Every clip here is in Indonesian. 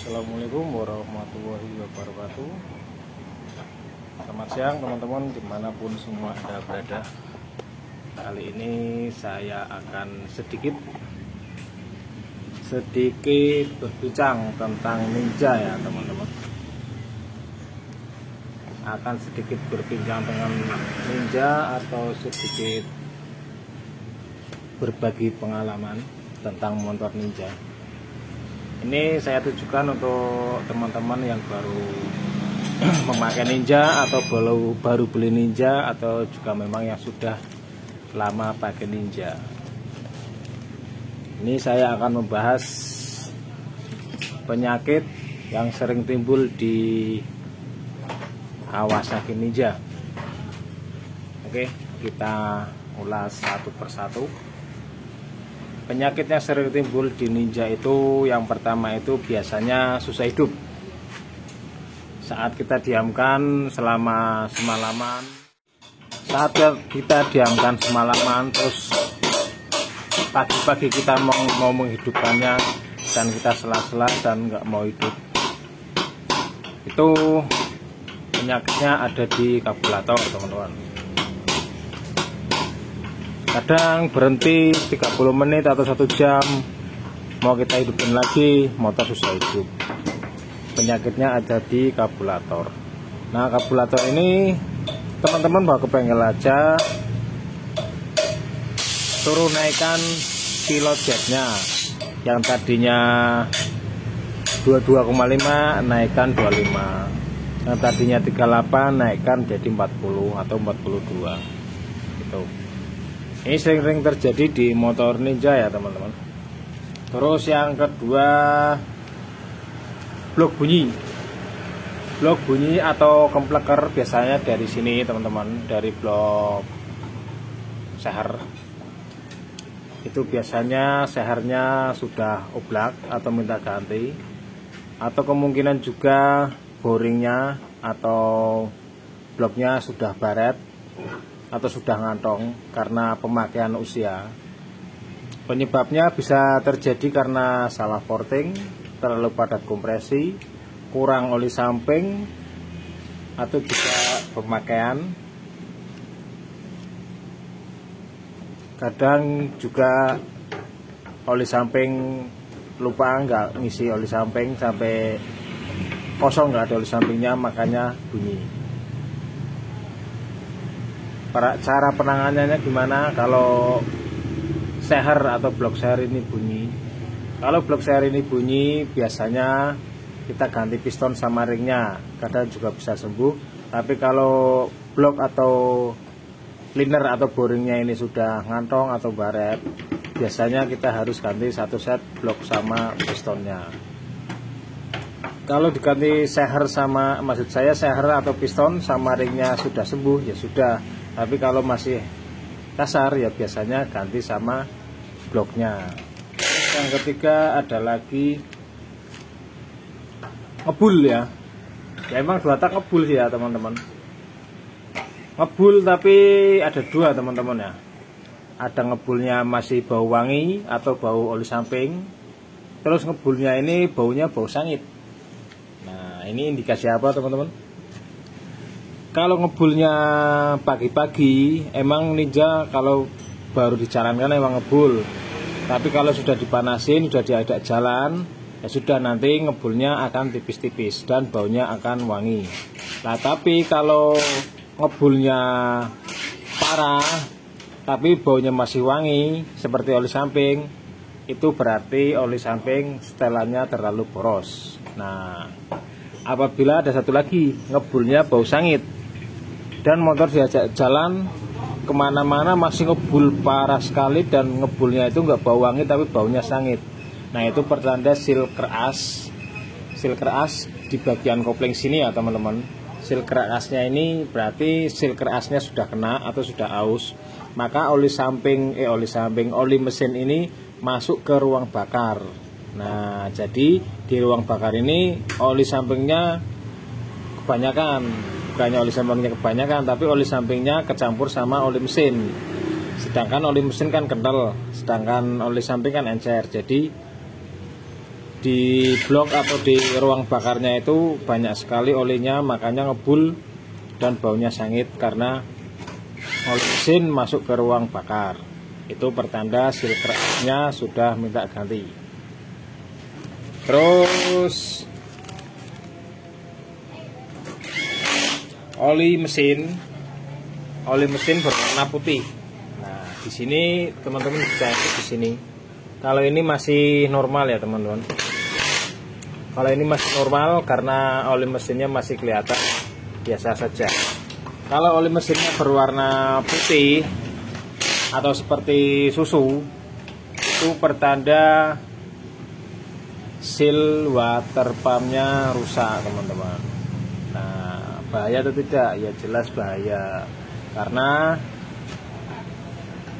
Assalamualaikum warahmatullahi wabarakatuh. Selamat siang teman-teman dimanapun semua Anda berada. Kali ini saya akan sedikit berbincang tentang ninja ya teman-teman. Akan sedikit berbincang dengan ninja atau sedikit berbagi pengalaman tentang motor ninja. Ini saya tujukan untuk teman-teman yang baru memakai ninja atau baru beli ninja, atau juga memang yang sudah lama pakai ninja. Ini saya akan membahas penyakit yang sering timbul di Kawasaki Ninja. Oke, kita ulas satu persatu. Penyakit yang sering timbul di ninja itu, yang pertama itu biasanya susah hidup. Saat kita diamkan selama semalaman, terus pagi-pagi kita mau menghidupkannya dan kita sela-sela dan nggak mau hidup, itu penyakitnya ada di karburator teman-teman. Kadang berhenti 30 menit atau 1 jam, mau kita hidupin lagi, motor susah hidup. Penyakitnya ada di karburator. Nah, karburator ini teman-teman bawa ke bengkel aja, suruh naikkan kilojetnya, yang tadinya 22,5 naikkan 25, yang tadinya 38 naikkan jadi 40 atau 42 gitu. Ini sering terjadi di motor ninja ya teman-teman. Terus yang kedua, blok bunyi. Blok bunyi atau kempleker biasanya dari sini teman-teman, dari blok seher. Itu biasanya sehernya sudah oblak atau minta ganti, atau kemungkinan juga boringnya atau bloknya sudah baret atau sudah ngantong karena pemakaian usia. Penyebabnya bisa terjadi karena salah porting, terlalu padat kompresi, kurang oli samping, atau juga pemakaian. Kadang juga oli samping lupa nggak ngisi oli samping sampai kosong, nggak ada oli sampingnya, makanya bunyi. Cara penanganannya gimana kalau seher atau blok seher ini bunyi? Kalau blok seher ini bunyi, biasanya kita ganti piston sama ringnya, kadang juga bisa sembuh. Tapi kalau blok atau liner atau boringnya ini sudah ngantong atau baret, biasanya kita harus ganti satu set blok sama pistonnya. Kalau diganti seher atau piston sama ringnya sudah sembuh, ya sudah. Tapi kalau masih kasar, ya biasanya ganti sama bloknya. Yang ketiga ada lagi ngebul ya. Ya emang 2 tak ngebul sih ya teman-teman. Ngebul tapi ada 2 teman-teman ya. Ada ngebulnya masih bau wangi atau bau oli samping. Terus ngebulnya ini baunya bau sangit. Nah, ini indikasi apa teman-teman? Kalau ngebulnya pagi-pagi, emang ninja kalau baru dijalankan emang ngebul. Tapi kalau sudah dipanasin, sudah diajak jalan, ya sudah, nanti ngebulnya akan tipis-tipis dan baunya akan wangi. Nah, tapi kalau ngebulnya parah, tapi baunya masih wangi, seperti oli samping, itu berarti oli samping setelannya terlalu boros. Nah, apabila ada satu lagi, ngebulnya bau sangit, dan motor diajak jalan kemana-mana masih ngebul parah sekali, dan ngebulnya itu nggak bau wangi tapi baunya sangit. Nah, itu pertanda sil keras di bagian kopling sini ya teman-teman. Sil kerasnya ini berarti sil kerasnya sudah kena atau sudah aus, maka oli mesin ini masuk ke ruang bakar. Nah, jadi di ruang bakar ini oli sampingnya kebanyakan. Bukannya oli sampingnya kebanyakan, tapi oli sampingnya kecampur sama oli mesin. Sedangkan oli mesin kan kental, sedangkan oli samping kan encer. Jadi di blok atau di ruang bakarnya itu banyak sekali olinya, makanya ngebul dan baunya sangit karena oli mesin masuk ke ruang bakar. Itu pertanda seal keraknya sudah minta ganti. Terus oli mesin berwarna putih. Nah, di sini teman-teman bisa lihat di sini. Kalau ini masih normal ya teman-teman. Kalau ini masih normal karena oli mesinnya masih kelihatan biasa saja. Kalau oli mesinnya berwarna putih atau seperti susu, itu pertanda seal water pumpnya rusak teman-teman. Nah, bahaya atau tidak? Ya jelas bahaya.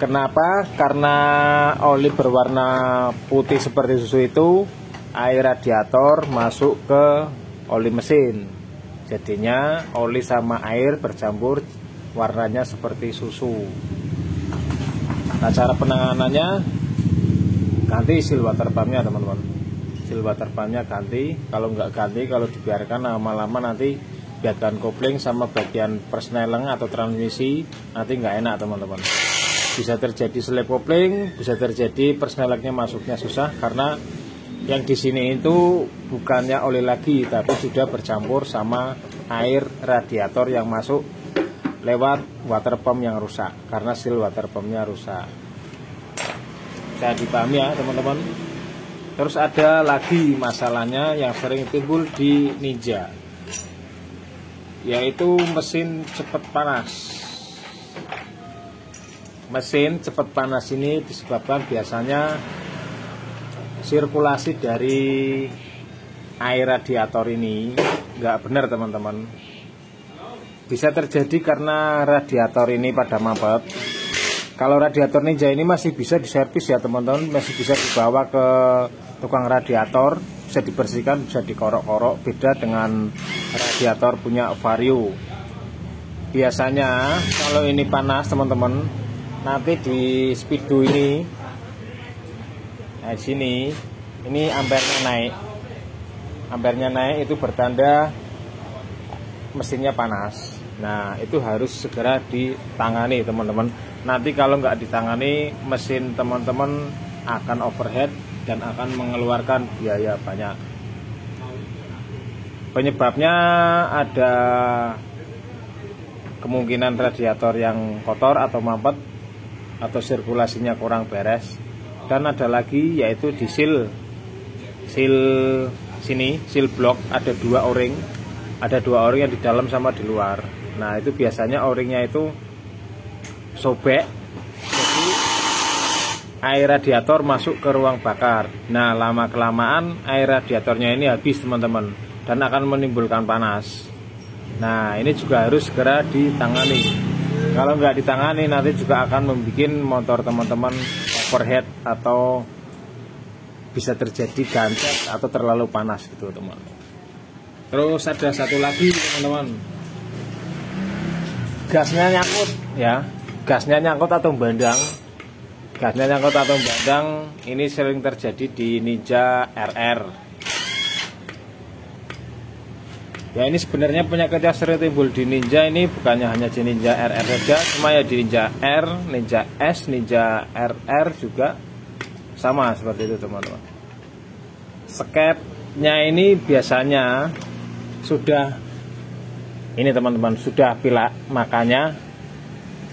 Kenapa? Karena oli berwarna putih seperti susu itu, air radiator masuk ke oli mesin. Jadinya oli sama air bercampur, warnanya seperti susu. Nah, cara penanganannya ganti seal water pumpnya teman-teman. Seal water pumpnya ganti. Kalau nggak ganti, kalau dibiarkan lama-lama nanti bagian kopling sama bagian persneleng atau transmisi nanti nggak enak teman-teman. Bisa terjadi selip kopling, bisa terjadi persnelengnya masuknya susah karena yang di sini itu bukannya oli lagi, tapi sudah bercampur sama air radiator yang masuk lewat water pump yang rusak karena seal water pumpnya rusak. Bisa dipahami ya teman-teman. Terus ada lagi masalahnya yang sering timbul di Ninja, yaitu mesin cepat panas. Mesin cepat panas ini disebabkan biasanya sirkulasi dari air radiator ini nggak benar teman-teman. Bisa terjadi karena radiator ini pada mampet. Kalau radiator Ninja ini masih bisa diservis ya teman-teman, masih bisa dibawa ke tukang radiator, bisa dibersihkan, bisa dikorok-korok. Beda dengan radiator punya Vario. Biasanya kalau ini panas teman-teman, nanti di speedo ini, nah di sini, ini ampernya naik. Ampernya naik itu bertanda mesinnya panas. Nah, itu harus segera ditangani teman-teman. Nanti kalau nggak ditangani, mesin teman-teman akan overheat dan akan mengeluarkan biaya banyak. Penyebabnya ada kemungkinan radiator yang kotor atau mampet atau sirkulasinya kurang beres. Dan ada lagi yaitu di seal sini, seal block ada dua o-ring. Ada dua o-ring yang di dalam sama di luar. Nah, itu biasanya o-ringnya itu sobek, jadi air radiator masuk ke ruang bakar. Nah, lama-kelamaan air radiatornya ini habis teman-teman, dan akan menimbulkan panas. Nah, ini juga harus segera ditangani. Kalau nggak ditangani, nanti juga akan membuat motor teman-teman overheat atau bisa terjadi gancet atau terlalu panas gitu teman. Terus ada satu lagi teman-teman, gasnya nyangkut ya, gasnya nyangkut atau bandang. Gasnya nyangkut atau bandang ini sering terjadi di Ninja RR. Ya, ini sebenarnya penyakit yang sering timbul di Ninja ini bukannya hanya di Ninja RR saja, cuma ya di Ninja R, Ninja S, Ninja RR juga sama seperti itu teman-teman. Skepnya ini biasanya sudah ini teman-teman, sudah pilak, makanya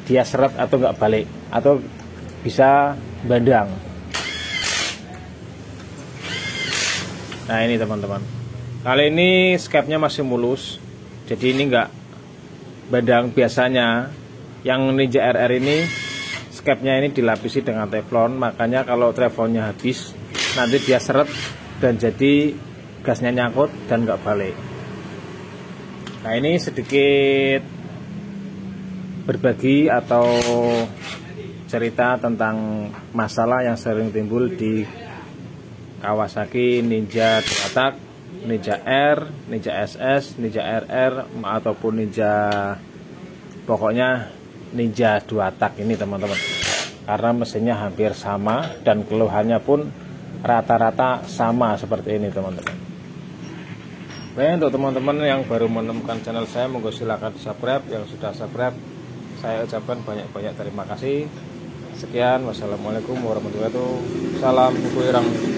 dia seret atau nggak balik atau bisa bandang. Nah, ini teman-teman, kali ini skepnya masih mulus, jadi ini nggak bandang. Biasanya yang Ninja RR ini skepnya ini dilapisi dengan teflon, makanya kalau teflonnya habis nanti dia seret dan jadi gasnya nyangkut dan nggak balik. Nah, ini sedikit berbagi atau cerita tentang masalah yang sering timbul di Kawasaki Ninja 2 tak, Ninja R, Ninja SS, Ninja RR ataupun Ninja, pokoknya Ninja 2 tak ini teman-teman. Karena mesinnya hampir sama dan keluhannya pun rata-rata sama seperti ini teman-teman. Oke, untuk teman-teman yang baru menemukan channel saya, monggo silakan di subscribe. Yang sudah subscribe, saya ucapkan banyak-banyak terima kasih. Sekian, wassalamualaikum warahmatullahi wabarakatuh. Salam buku irang.